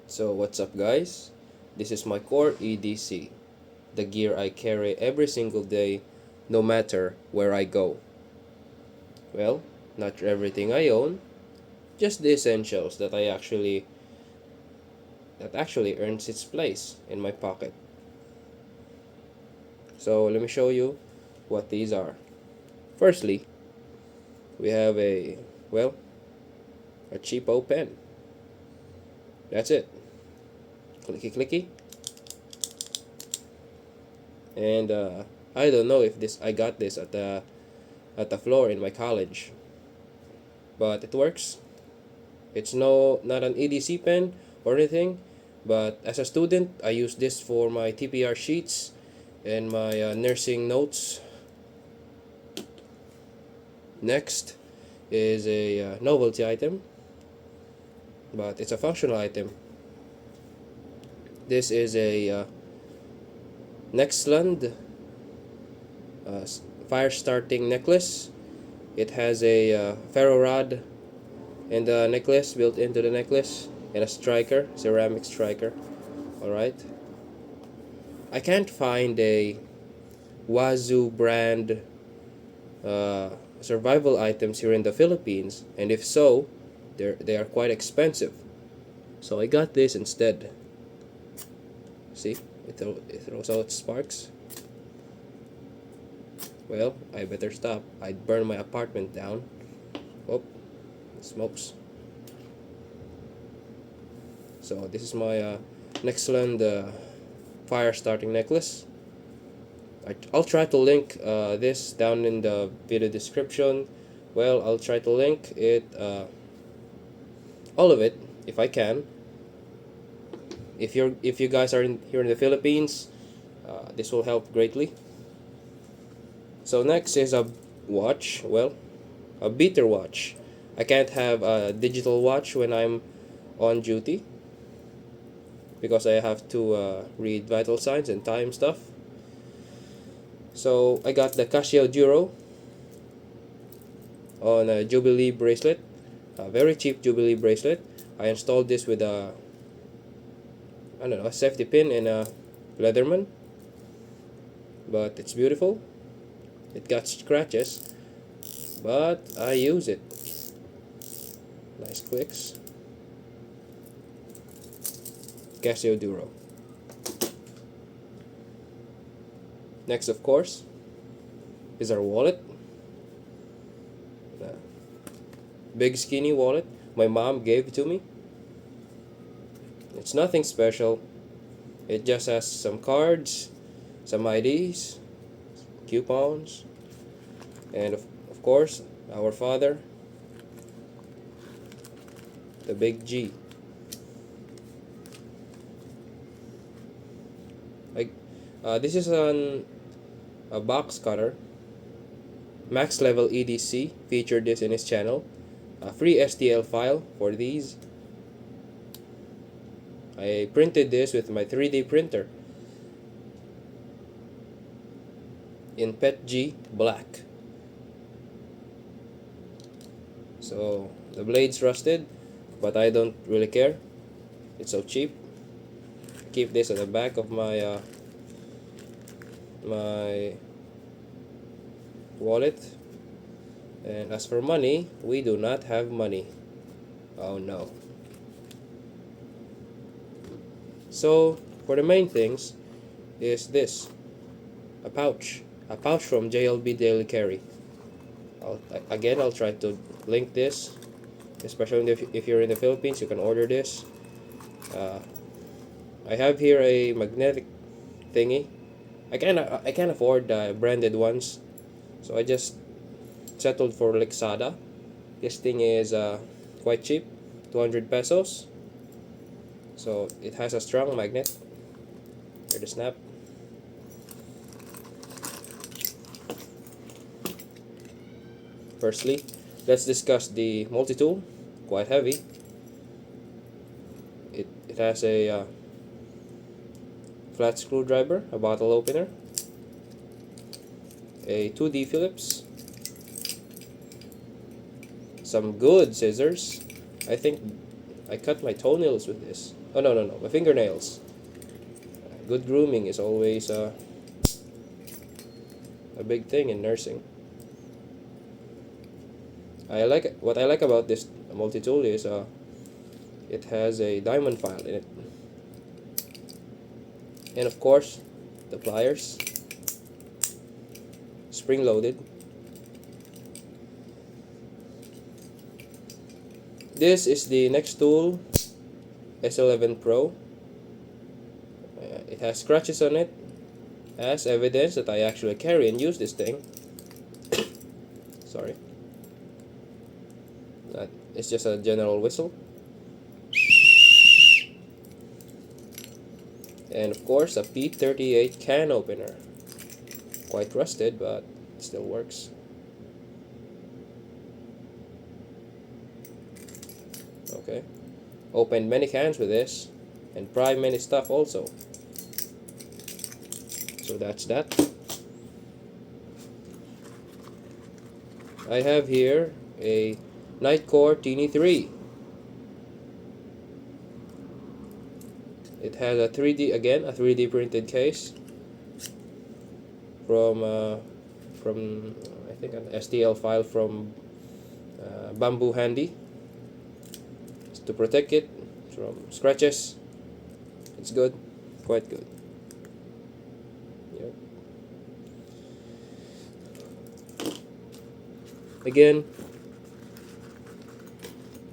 So what's up guys? This is my core EDC, the gear I carry every single day no matter where I go. Well, not everything I own, just the essentials that actually earns its place in my pocket. So let me show you what these are. Firstly, we have a cheapo pen. That's it. Clicky clicky. And I don't know if I got this at the floor in my college, but it works. It's not an EDC pen or anything, but as a student, I use this for my TPR sheets and my nursing notes. Next is a novelty item, but it's a functional item. This is a Nexland fire starting necklace. It has a ferro rod and the necklace built into the necklace and a striker, ceramic striker. Alright, I can't find a Wazoo brand survival items here in the Philippines, and if so, they are quite expensive. So I got this instead. See, it throws out sparks. Well, I better stop. I'd burn my apartment down. Oh, smokes. So this is my Nexland fire starting necklace. I'll try to link this down in the video description. Well, I'll try to link it, all of it, if I can. If you guys are here in the Philippines, this will help greatly. So next is a watch. Well, a beater watch. I can't have a digital watch when I'm on duty because I have to read vital signs and time stuff. So I got the Casio Duro on a Jubilee bracelet, a very cheap Jubilee bracelet. I installed this with a safety pin and a Leatherman, but it's beautiful. It got scratches, but I use it. Nice clicks. Casio Duro. Next, of course, is our wallet. Big skinny wallet. My mom gave it to me. It's nothing special. It just has some cards, some IDs, coupons, and of course, our father, the big G. This is a box cutter. Max level EDC featured this in his channel. A free STL file for these. I printed this with my 3D printer in PETG black. So the blade's rusted, but I don't really care. It's so cheap. Keep this at the back of my my wallet. And as for money, we do not have money. Oh no. So for the main things is this, a pouch from JLB Daily Carry. I'll try to link this, especially if you're in the Philippines. You can order this. I have here a magnetic thingy. I can't afford branded ones, so I just settled for Lexada. This thing is quite cheap, 200 pesos. So it has a strong magnet. Here the snap. Firstly, let's discuss the multi-tool. Quite heavy. It has a flat screwdriver, a bottle opener, a 2D Phillips, some good scissors. I think I cut my toenails with this. Oh no, my fingernails. Good grooming is always a big thing in nursing. What I like about this multi-tool is it has a diamond file in it, and of course the pliers, spring-loaded. This is the Nextool S11 Pro. It has scratches on it as evidence that I actually carry and use this thing. Sorry. It's just a general whistle. And of course a P38 can opener. Quite rusted, but it still works. Okay. Opened many cans with this and pry many stuff also. So that's that. I have here a Nightcore Teeny 3. It has a 3D printed case from I think an STL file from Bamboo Handy to protect it from scratches. It's good, quite good. Yep. Again,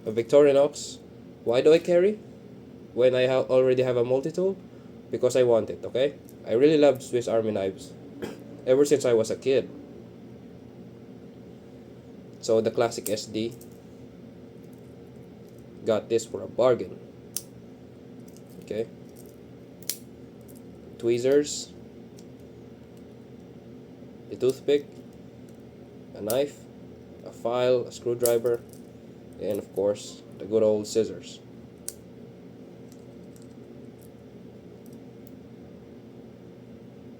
a Victorinox. Why do I carry when I already have a multi-tool? Because I want it, okay? I really love Swiss Army knives ever since I was a kid. So the classic SD, got this for a bargain. Okay. Tweezers, a toothpick, a knife, a file, a screwdriver, and of course the good old scissors.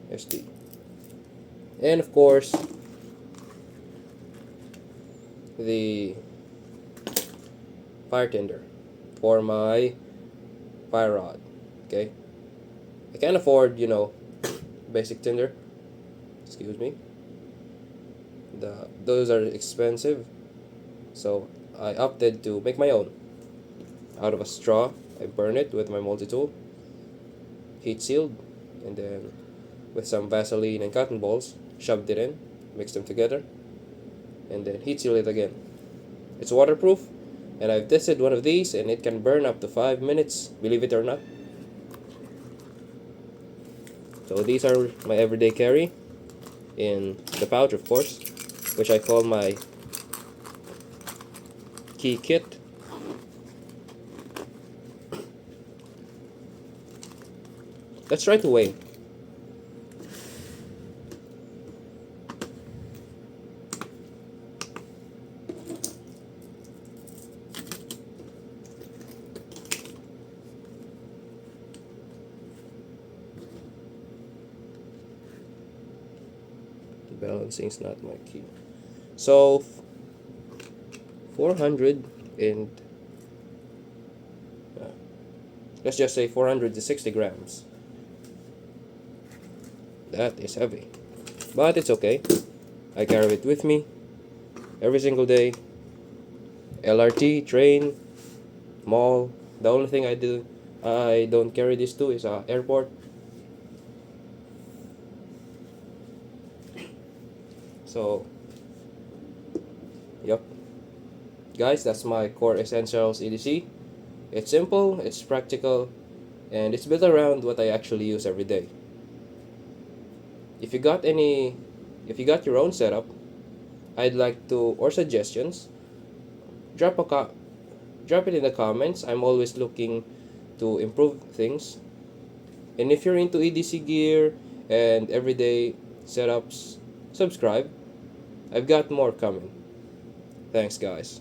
SD. And of course the fire tinder for my fire rod. Okay, I can't afford, basic tinder. Excuse me. Those are expensive, so I opted to make my own. Out of a straw, I burn it with my multi-tool, heat sealed, and then with some Vaseline and cotton balls, shoved it in, mixed them together, and then heat seal it again. It's waterproof, and I've tested one of these and it can burn up to 5 minutes, believe it or not. So these are my everyday carry in the pouch, of course, which I call my key kit. Let's try to weigh. Balancing is not my key. So 400 and let's just say 460 grams. That is heavy, but it's okay. I carry it with me every single day. LRT, train, mall. The only thing I don't carry this to is airport. So, yep. Guys, that's my core essentials EDC. It's simple, it's practical, and it's built around what I actually use every day. If you got your own setup, I'd like to, or suggestions, drop it in the comments. I'm always looking to improve things. And if you're into EDC gear and everyday setups, subscribe. I've got more coming. Thanks, guys.